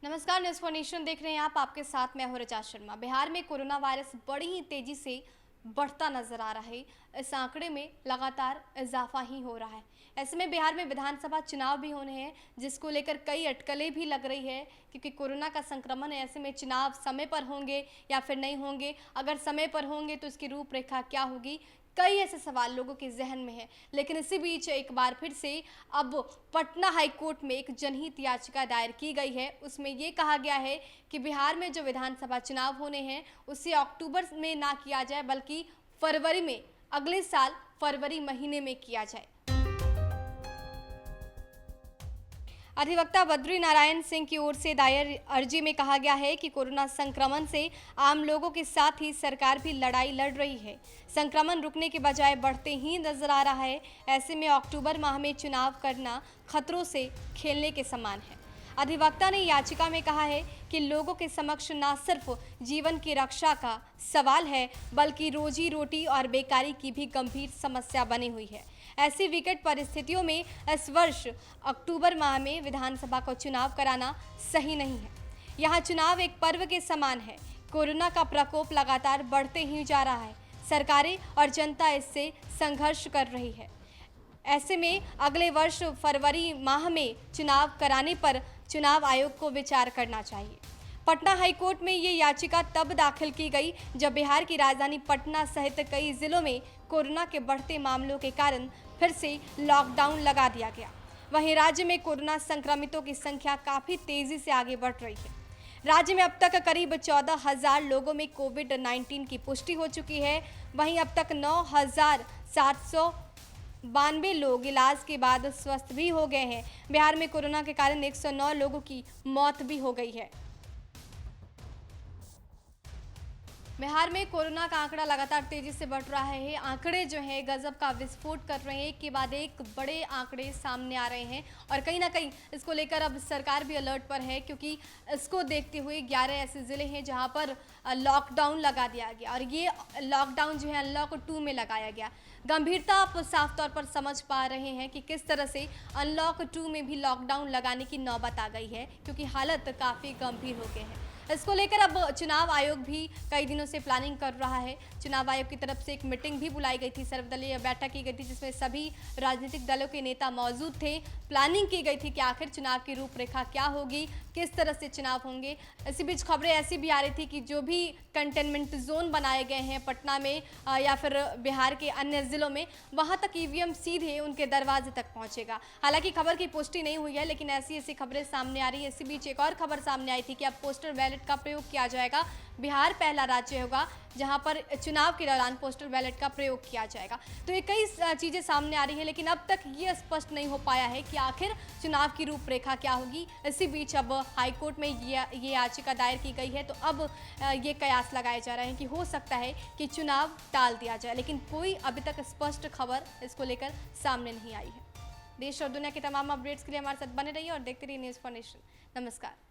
नमस्कार, news for nation देख रहे हैं आप। आपके साथ मैं हूं ऋचा शर्मा। बिहार में कोरोना वायरस बड़ी ही तेजी से बढ़ता नजर आ रहा है। इस आंकड़े में लगातार इजाफा ही हो रहा है। ऐसे में बिहार में विधानसभा चुनाव भी होने हैं, जिसको लेकर कई अटकलें भी लग रही है, क्योंकि कोरोना का संक्रमण है। ऐसे में चुनाव समय पर होंगे या फिर नहीं होंगे, अगर समय पर होंगे तो इसकी रूपरेखा क्या होगी, कई ऐसे सवाल लोगों के जहन में है। लेकिन इसी बीच एक बार फिर से अब पटना हाईकोर्ट में एक जनहित याचिका दायर की गई है। उसमें ये कहा गया है कि बिहार में जो विधानसभा चुनाव होने हैं उसे अक्टूबर में ना किया जाए, बल्कि फरवरी में, अगले साल फरवरी महीने में किया जाए। अधिवक्ता बद्री नारायण सिंह की ओर से दायर अर्जी में कहा गया है कि कोरोना संक्रमण से आम लोगों के साथ ही सरकार भी लड़ाई लड़ रही है। संक्रमण रुकने के बजाय बढ़ते ही नजर आ रहा है। ऐसे में अक्टूबर माह में चुनाव करना खतरों से खेलने के समान है। अधिवक्ता ने याचिका में कहा है कि लोगों के समक्ष न सिर्फ जीवन की रक्षा का सवाल है, बल्कि रोजी रोटी और बेकारी की भी गंभीर समस्या बनी हुई है। ऐसी विकट परिस्थितियों में इस वर्ष अक्टूबर माह में विधानसभा को चुनाव कराना सही नहीं है। यहाँ चुनाव एक पर्व के समान है। कोरोना का प्रकोप लगातार बढ़ते ही जा रहा है। सरकारें और जनता इससे संघर्ष कर रही है। ऐसे में अगले वर्ष फरवरी माह में चुनाव कराने पर चुनाव आयोग को विचार करना चाहिए। पटना हाईकोर्ट में ये याचिका तब दाखिल की गई जब बिहार की राजधानी पटना सहित कई जिलों में कोरोना के बढ़ते मामलों के कारण फिर से लॉकडाउन लगा दिया गया। वहीं राज्य में कोरोना संक्रमितों की संख्या काफी तेजी से आगे बढ़ रही है। राज्य में अब तक करीब 14,000 लोगों में कोविड-19 की पुष्टि हो चुकी है। वहीं अब तक 9,792 लोग इलाज के बाद स्वस्थ भी हो गए हैं। बिहार में कोरोना के कारण 109 लोगों की मौत भी हो गई है। बिहार में कोरोना का आंकड़ा लगातार तेजी से बढ़ रहा है। आंकड़े जो है गजब का विस्फोट कर रहे हैं। एक के बाद एक बड़े आंकड़े सामने आ रहे हैं और कहीं ना कहीं इसको लेकर अब सरकार भी अलर्ट पर है, क्योंकि इसको देखते हुए 11 ऐसे ज़िले हैं जहां पर लॉकडाउन लगा दिया गया और ये लॉकडाउन जो है अनलॉक 2 में लगाया गया। गंभीरता आप साफ तौर पर समझ पा रहे हैं कि किस तरह से अनलॉक 2 में भी लॉकडाउन लगाने की नौबत आ गई है, क्योंकि हालत काफ़ी गंभीर हो गए हैं। इसको लेकर अब चुनाव आयोग भी कई दिनों से प्लानिंग कर रहा है। चुनाव आयोग की तरफ से एक मीटिंग भी बुलाई गई थी, सर्वदलीय बैठक की गई थी, जिसमें सभी राजनीतिक दलों के नेता मौजूद थे। प्लानिंग की गई थी कि आखिर चुनाव की रूपरेखा क्या होगी, किस तरह से चुनाव होंगे। इसी बीच खबरें ऐसी भी आ रही थी कि जो भी कंटेनमेंट जोन बनाए गए हैं पटना में या फिर बिहार के अन्य जिलों में, वहां तक ईवीएम सीधे उनके दरवाजे तक पहुंचेगा। हालांकि खबर की पुष्टि नहीं हुई है, लेकिन ऐसी खबरें सामने आ रही है। इसी बीच एक और खबर सामने आई थी कि अब पोस्टल बैलेट का प्रयोग किया जाएगा। बिहार पहला राज्य होगा जहां पर चुनाव के दौरान पोस्टल बैलेट का प्रयोग किया जाएगा। तो ये कई चीजें सामने आ रही है, लेकिन अब तक ये स्पष्ट नहीं हो पाया है कि आखिर चुनाव की रूपरेखा क्या होगी। इसी बीच अब हाईकोर्ट में ये याचिका दायर की गई है, तो अब ये कयास लगाए जा रहे हैं कि हो सकता है कि चुनाव टाल दिया जाए, लेकिन कोई अभी तक स्पष्ट खबर इसको लेकर सामने नहीं आई है। देश और दुनिया के तमाम अपडेट्स के लिए हमारे साथ बने रहिए और देखते रहिए न्यूज़ फॉर नेशन। नमस्कार।